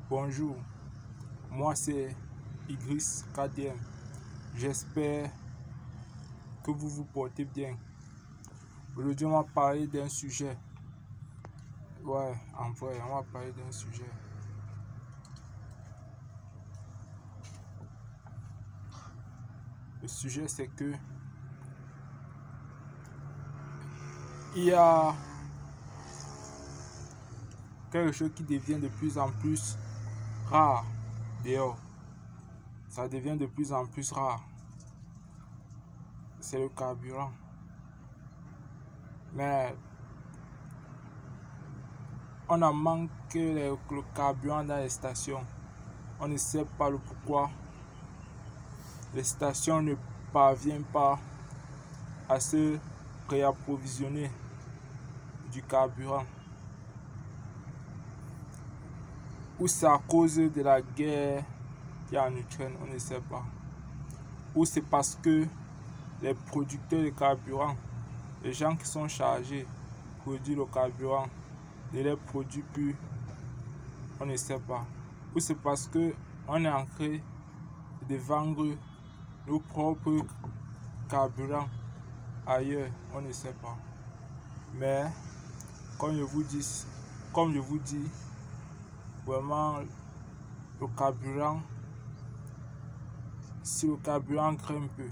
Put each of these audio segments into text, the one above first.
Bonjour, moi c'est Idriss KDM. J'espère que vous vous portez bien. Aujourd'hui, on va parler d'un sujet. Ouais, en vrai, on va parler d'un sujet. Le sujet, c'est que il y a quelque chose qui devient de plus en plus rare dehors. Ça devient de plus en plus rare. C'est le carburant. Mais on a manqué le carburant dans les stations. On ne sait pas le pourquoi. Les stations ne parviennent pas à se réapprovisionner du carburant. Ou c'est à cause de la guerre qu'il y a en Ukraine, on ne sait pas. Ou c'est parce que les producteurs de carburant, les gens qui sont chargés de produire le carburant, ne les produisent plus, on ne sait pas. Ou c'est parce que on est en train de vendre nos propres carburants ailleurs, on ne sait pas. Mais comme je vous dis, vraiment le carburant, si le carburant grimpe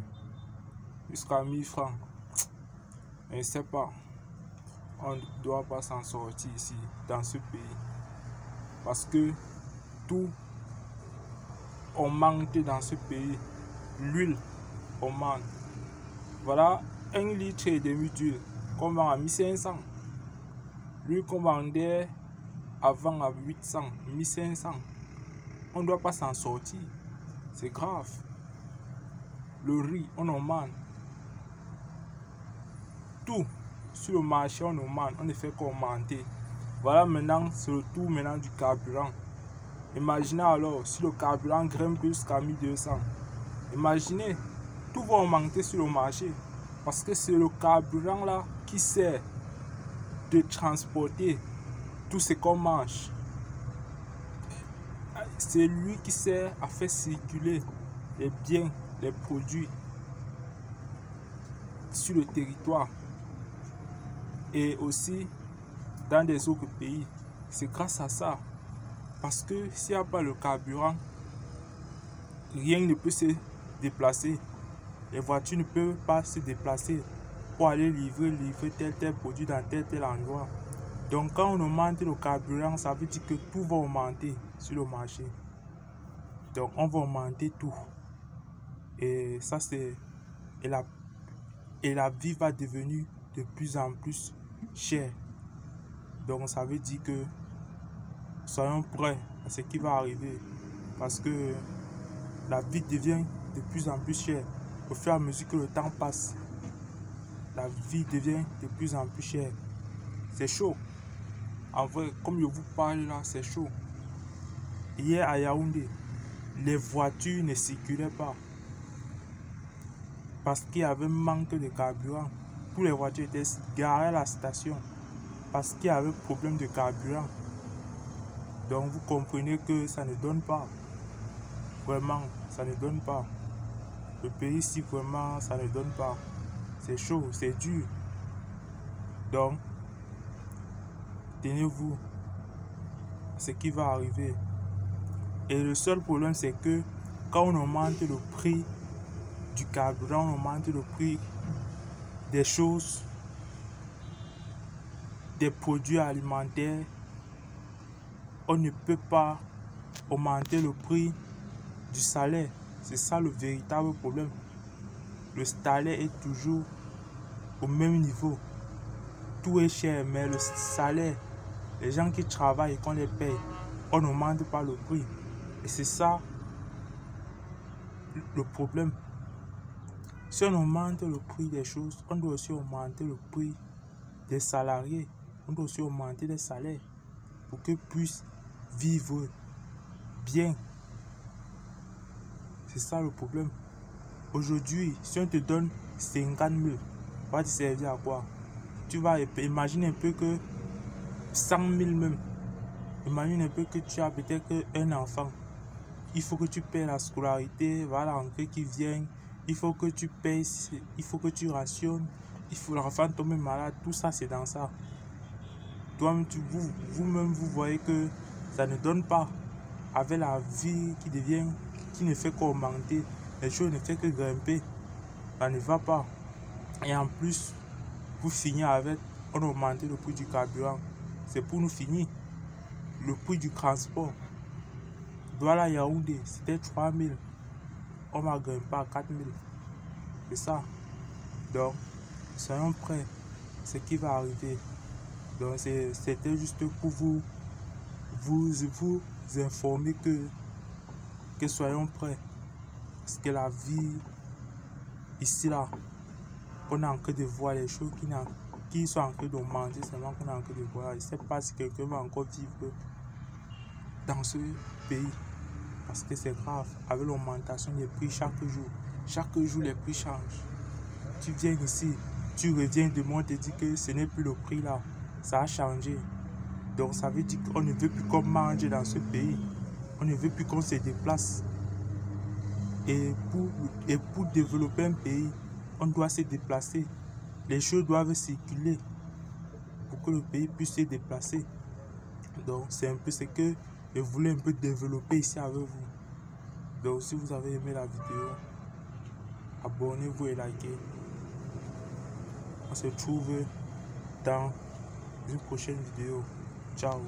jusqu'à 1000 francs, je ne sais pas, on ne doit pas s'en sortir ici, dans ce pays. Parce que tout on manque dans ce pays. L'huile, on manque. Voilà 1,5 litre d'huile qu'on vend à 1500. L'huile qu'on vendait avant à 800, 1500. On ne doit pas s'en sortir. C'est grave. Le riz, on en manque. Tout sur le marché, on en manque. On ne fait qu'augmenter. Voilà maintenant, c'est le tour maintenant du carburant. Imaginez alors, si le carburant grimpe jusqu'à 1200. Imaginez, tout va augmenter sur le marché. Parce que c'est le carburant là qui sert de transporter tout ce qu'on mange. C'est lui qui sert à faire circuler les biens, les produits sur le territoire. Et aussi dans des autres pays. C'est grâce à ça. Parce que s'il n'y a pas le carburant, rien ne peut se déplacer. Les voitures ne peuvent pas se déplacer pour aller livrer tel produit dans tel endroit. Donc quand on augmente le carburant, ça veut dire que tout va augmenter sur le marché. Donc on va augmenter tout. Et ça c'est... Et la vie va devenir de plus en plus chère. Donc ça veut dire que soyons prêts à ce qui va arriver. Parce que la vie devient de plus en plus chère. Au fur et à mesure que le temps passe, la vie devient de plus en plus chère. C'est chaud. En vrai, comme je vous parle là, c'est chaud. Hier à Yaoundé, les voitures ne circulaient pas. Parce qu'il y avait un manque de carburant. Toutes les voitures étaient garées à la station. Parce qu'il y avait un problème de carburant. Donc vous comprenez que ça ne donne pas. Vraiment, ça ne donne pas. Le pays ici, vraiment, ça ne donne pas. C'est chaud, c'est dur. Donc, tenez-vous à ce qui va arriver. Et le seul problème, c'est que quand on augmente le prix du carburant, on augmente le prix des choses, des produits alimentaires, on ne peut pas augmenter le prix du salaire. C'est ça le véritable problème. Le salaire est toujours au même niveau. Tout est cher, mais le salaire, les gens qui travaillent, qu'on les paye, on n'augmente pas le prix. Et c'est ça le problème. Si on augmente le prix des choses, on doit aussi augmenter le prix des salariés. On doit aussi augmenter les salaires pour qu'ils puissent vivre bien. C'est ça le problème. Aujourd'hui, si on te donne 50 000, va te servir à quoi? Tu vas imaginer un peu que 100 000 même, Imagine un peu que tu as peut-être un enfant. Il faut que tu payes la scolarité, voilà la rentrée qui vient. Il faut que tu payes, il faut que tu rationnes. Il faut l'enfant tombe malade. Tout ça, c'est dans ça. Toi-même, vous-même, vous voyez que ça ne donne pas. Avec la vie qui ne fait qu'augmenter, les choses ne font que grimper. Ça ne va pas. Et en plus, vous finissez avec, on a augmenté le prix du carburant. C'est pour nous finir. Le prix du transport. Douala Yaoundé, c'était 3 000. On m'a grimpé à 4 000. C'est ça. Donc, soyons prêts. Ce qui va arriver. Donc, c'était juste pour vous informer que soyons prêts. Parce que la vie, ici, là, on a en train de voir les choses qui sont en train d'augmenter, seulement qu'on a en train de voir. Je ne sais pas si quelqu'un va encore vivre dans ce pays. Parce que c'est grave, avec l'augmentation des prix chaque jour. Chaque jour, les prix changent. Tu viens ici, tu reviens de moi, on te dit que ce n'est plus le prix là. Ça a changé. Donc ça veut dire qu'on ne veut plus qu'on mange dans ce pays. On ne veut plus qu'on se déplace. Et pour développer un pays, on doit se déplacer. Les choses doivent circuler pour que le pays puisse se déplacer. Donc c'est un peu ce que je voulais un peu développer ici avec vous. Donc si vous avez aimé la vidéo, abonnez-vous et likez. On se retrouve dans une prochaine vidéo. Ciao.